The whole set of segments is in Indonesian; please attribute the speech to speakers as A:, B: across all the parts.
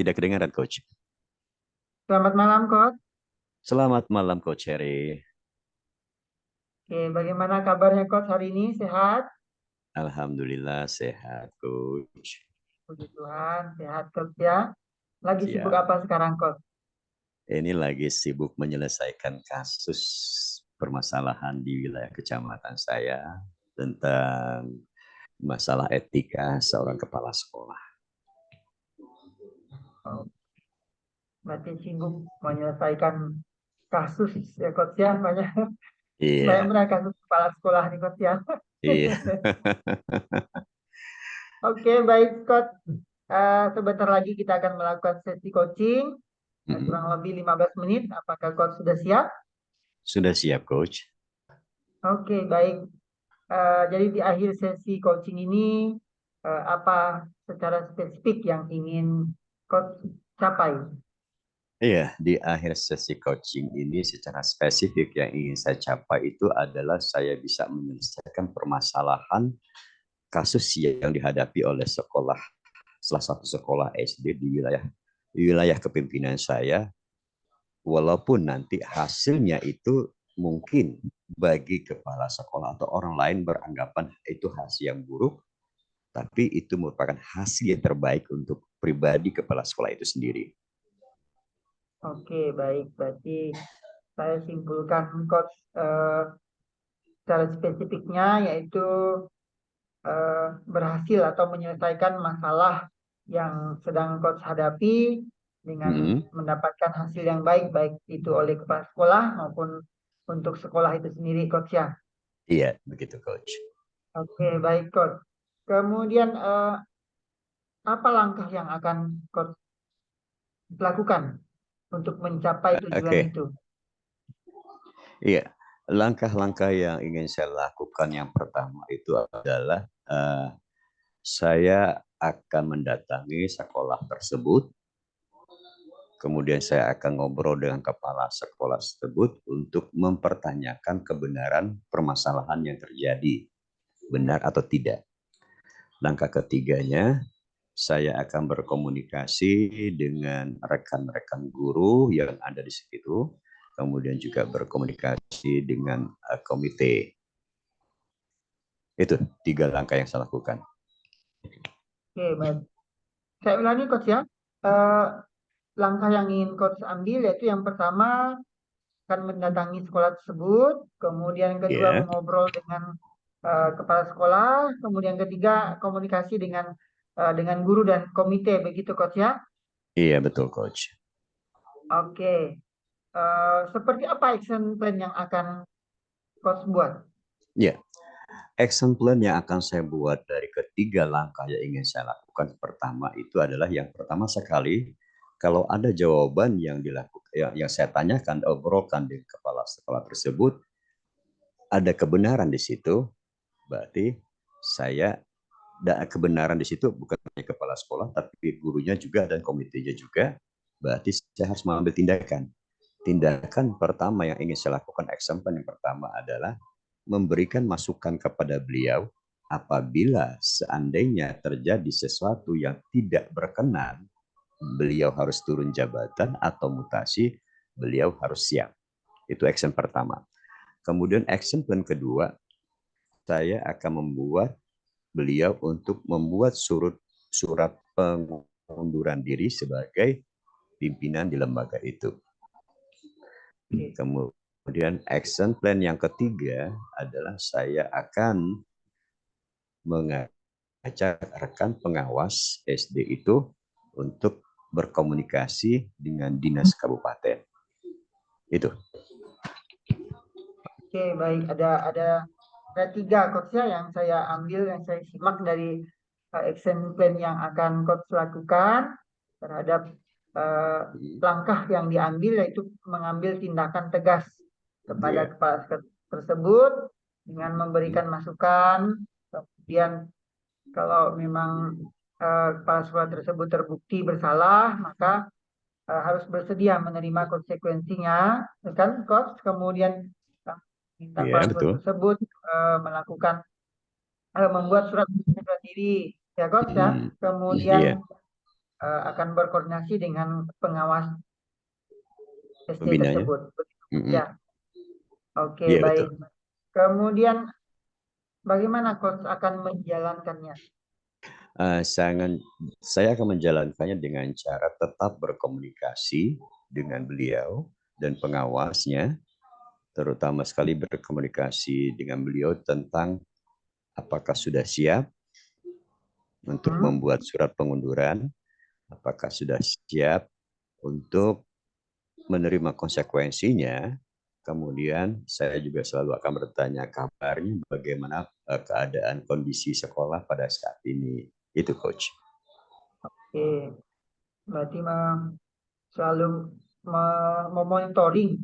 A: Tidak kedengaran, Coach.
B: Selamat malam, Coach.
A: Selamat malam, Coach Heri.
B: Oke, bagaimana kabarnya, Coach, hari ini? Sehat?
A: Alhamdulillah sehat, Coach.
B: Puji Tuhan, sehat, Coach ya. Lagi sibuk
A: Siap.
B: apa sekarang, Coach?
A: Ini lagi sibuk menyelesaikan kasus permasalahan di wilayah kecamatan saya tentang masalah etika seorang kepala sekolah.
B: Oh, berarti sibuk menyelesaikan kasus ya, Coach ya. Banyak
A: Iya,
B: benar kasus kepala sekolah nih, Coach ya.
A: iya.
B: Oke, baik, Coach. Sebentar lagi kita akan melakukan sesi coaching, kurang lebih 15 menit. Apakah Coach sudah siap?
A: Sudah siap, Coach.
B: Oke, baik. Jadi di akhir sesi coaching ini, apa secara spesifik yang ingin coach capai?
A: Iya, di akhir sesi coaching ini secara spesifik yang ingin saya capai itu adalah saya bisa menyelesaikan permasalahan kasus yang dihadapi oleh salah satu sekolah SD di wilayah kepemimpinan saya, walaupun nanti hasilnya itu mungkin bagi kepala sekolah atau orang lain beranggapan itu hasil yang buruk, tapi itu merupakan hasil yang terbaik untuk pribadi kepala sekolah itu sendiri.
B: Oke, baik. Berarti saya simpulkan coach, secara spesifiknya yaitu berhasil atau menyelesaikan masalah yang sedang coach hadapi dengan
A: Hmm,
B: mendapatkan hasil yang baik, baik itu oleh kepala sekolah maupun untuk sekolah itu sendiri, coach ya.
A: iya, begitu, Coach.
B: Oke, baik, coach. Kemudian apa langkah yang akan coach lakukan untuk mencapai tujuan
A: Oke,
B: itu?
A: iya. Langkah-langkah yang ingin saya lakukan yang pertama itu adalah saya akan mendatangi sekolah tersebut. Kemudian saya akan ngobrol dengan kepala sekolah tersebut untuk mempertanyakan kebenaran permasalahan yang terjadi, benar atau tidak. Langkah ketiganya, saya akan berkomunikasi dengan rekan-rekan guru yang ada di situ, kemudian juga berkomunikasi dengan komite. Itu 3 langkah yang saya lakukan.
B: Oke, baik. Saya ulangi, coach ya. Eh, Langkah yang ingin coach ambil yaitu yang pertama akan mendatangi sekolah tersebut, kemudian yang kedua
A: Ya,
B: mengobrol dengan kepala sekolah, kemudian ketiga komunikasi dengan guru dan komite, begitu coach ya.
A: iya betul, Coach.
B: Oke. Seperti apa action plan yang akan coach buat?
A: Ya, action plan yang akan saya buat dari ketiga langkah yang ingin saya lakukan pertama itu adalah yang pertama sekali, kalau ada jawaban yang dilakukan yang saya tanyakan obrolkan di kepala sekolah tersebut, ada kebenaran di situ, berarti saya kebenaran di situ bukan hanya kepala sekolah tapi gurunya juga dan komitenya juga, berarti saya harus mengambil tindakan. Tindakan pertama yang ingin saya lakukan, action plan yang pertama adalah memberikan masukan kepada beliau apabila seandainya terjadi sesuatu yang tidak berkenan, beliau harus turun jabatan atau mutasi, beliau harus siap. Itu action pertama. Kemudian action plan kedua, saya akan membuat beliau untuk membuat surat pengunduran diri sebagai pimpinan di lembaga itu.
B: Oke.
A: Kemudian action plan yang ketiga adalah saya akan mengajak rekan pengawas SD itu untuk berkomunikasi dengan dinas kabupaten. Itu.
B: Oke, baik. Ada tiga coach ya yang saya ambil, yang saya simak dari action plan yang akan coach lakukan terhadap eh, langkah yang diambil, yaitu mengambil tindakan tegas kepada
A: Yeah.
B: kepala sekolah tersebut dengan memberikan masukan. Kemudian kalau memang kepala sekolah tersebut terbukti bersalah, maka harus bersedia menerima konsekuensinya, kan, coach? Kemudian minta
A: Iya,
B: kepala sekolah
A: betul.
B: tersebut melakukan membuat surat pengunduran diri, ya, coach ya.
A: Hmm,
B: Kemudian
A: iya.
B: akan berkoordinasi dengan pengawas SD
A: Pembinanya.
B: tersebut. Ya, oke,
A: Iya,
B: baik.
A: betul.
B: Kemudian bagaimana coach akan menjalankannya?
A: Saya akan menjalankannya dengan cara tetap berkomunikasi dengan beliau dan pengawasnya, terutama sekali berkomunikasi dengan beliau tentang apakah sudah siap untuk membuat surat pengunduran, apakah sudah siap untuk menerima konsekuensinya. Kemudian saya juga selalu akan bertanya kabarnya bagaimana keadaan kondisi sekolah pada saat ini. Itu coach.
B: Oke, berarti selalu memonitoring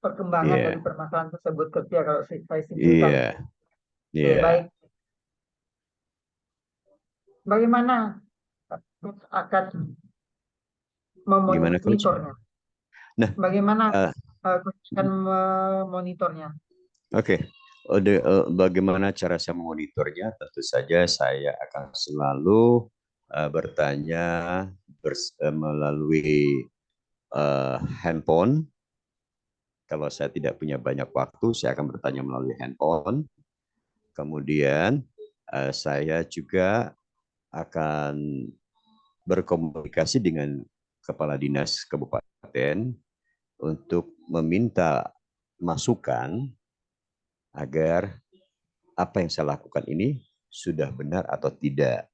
B: perkembangan
A: Iya,
B: dari permasalahan tersebut, coach, ya, kalau saya simpulkan.
A: iya,
B: Oke,
A: iya.
B: baik. Bagaimana coach akan
A: Gimana coach?
B: memonitornya?
A: Nah,
B: Bagaimana
A: uh,
B: coach akan memonitornya?
A: oke. Bagaimana cara saya memonitornya? Tentu saja saya akan selalu bertanya melalui handphone. Kalau saya tidak punya banyak waktu, saya akan bertanya melalui handphone. Kemudian saya juga akan berkomunikasi dengan kepala dinas kabupaten untuk meminta masukan agar apa yang saya lakukan ini sudah benar atau tidak.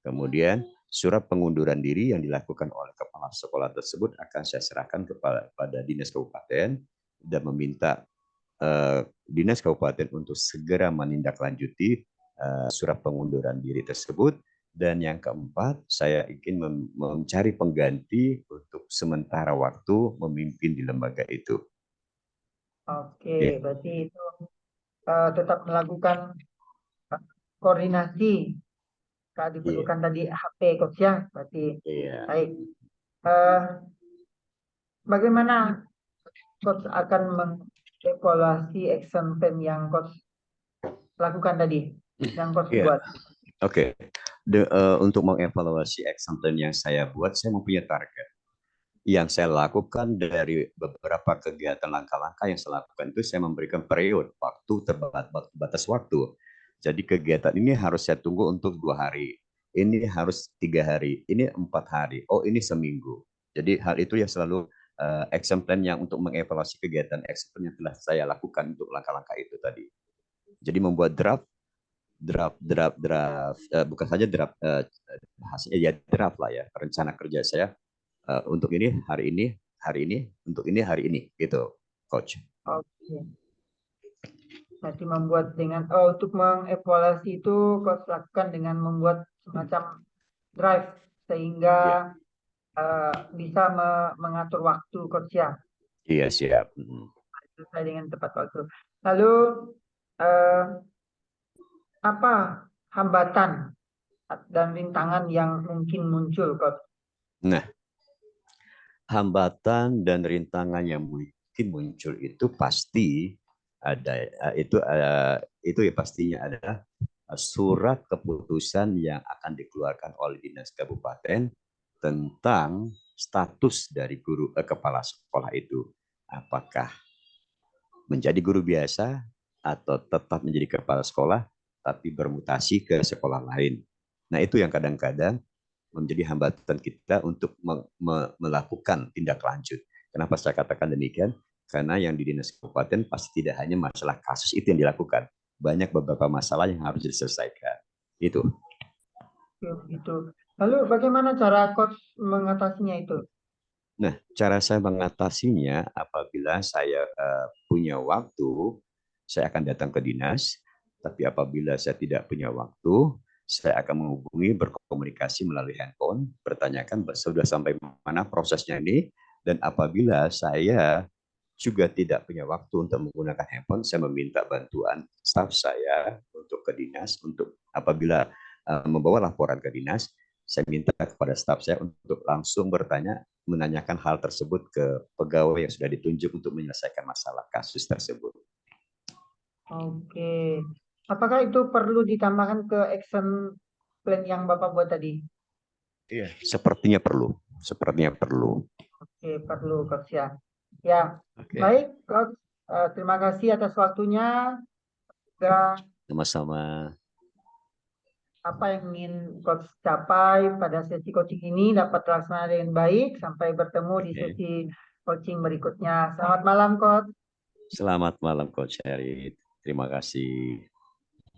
A: Kemudian surat pengunduran diri yang dilakukan oleh kepala sekolah tersebut akan saya serahkan kepada dinas kabupaten dan meminta dinas kabupaten untuk segera menindaklanjuti surat pengunduran diri tersebut. Dan yang keempat, saya ingin mencari pengganti untuk sementara waktu memimpin di lembaga itu.
B: Oke, berarti itu tetap melakukan koordinasi kalau
A: Iya.
B: diperlukan tadi HP, coach, ya, berarti
A: Iya.
B: baik. Bagaimana coach akan mengevaluasi action plan yang coach lakukan tadi, yang coach
A: Iya.
B: buat?
A: Oke. Untuk mengevaluasi action plan yang saya buat, saya mempunyai target. Yang saya lakukan dari beberapa kegiatan langkah-langkah yang saya lakukan itu saya memberikan periode waktu batas waktu. Jadi kegiatan ini harus saya tunggu untuk 2 hari. Ini harus 3 hari. Ini 4 hari. Oh ini seminggu. Jadi hal itu yang selalu action plan yang untuk mengevaluasi kegiatan action plan yang telah saya lakukan untuk langkah-langkah itu tadi. Jadi membuat draft bukan saja draft hasilnya ya draft lah ya rencana kerja saya untuk ini hari ini untuk ini hari ini gitu coach.
B: Oke, berarti membuat dengan untuk mengevaluasi itu coach lakukan dengan membuat semacam drive sehingga
A: Iya,
B: bisa mengatur waktu, coach, ya,
A: iya siap.
B: sesuai dengan tepat waktu. Lalu eh, apa hambatan dan rintangan yang mungkin muncul, coach?
A: Nah, hambatan dan rintangan yang mungkin muncul itu pasti ada itu ya pastinya adalah surat keputusan yang akan dikeluarkan oleh dinas kabupaten tentang status dari kepala sekolah itu, apakah menjadi guru biasa atau tetap menjadi kepala sekolah tapi bermutasi ke sekolah lain. Nah, itu yang kadang-kadang menjadi hambatan kita untuk melakukan tindak lanjut. Kenapa saya katakan demikian? Karena yang di dinas kabupaten pasti tidak hanya masalah kasus itu yang dilakukan. Banyak beberapa masalah yang harus diselesaikan. Itu.
B: Itu. Lalu bagaimana cara coach mengatasinya itu?
A: Nah, cara saya mengatasinya apabila saya punya waktu, saya akan datang ke dinas. Tapi apabila saya tidak punya waktu, saya akan menghubungi, berkomunikasi melalui handphone, bertanyakan sudah sampai mana prosesnya ini, dan apabila saya juga tidak punya waktu untuk menggunakan handphone, saya meminta bantuan staf saya untuk ke dinas, untuk apabila membawa laporan ke dinas, saya minta kepada staf saya untuk langsung bertanya, menanyakan hal tersebut ke pegawai yang sudah ditunjuk untuk menyelesaikan masalah kasus tersebut.
B: Oke. Apakah itu perlu ditambahkan ke action plan yang Bapak buat tadi?
A: Iya, sepertinya perlu. Sepertinya perlu.
B: Oke, perlu coach ya. Ya,
A: Oke,
B: baik coach. Terima kasih atas waktunya. Semoga
A: sama-sama.
B: apa yang ingin coach capai pada sesi coaching ini dapat terlaksana dengan baik. Sampai bertemu di
A: Oke.
B: sesi coaching berikutnya. Selamat malam coach.
A: Selamat malam Coach Heri. Terima kasih.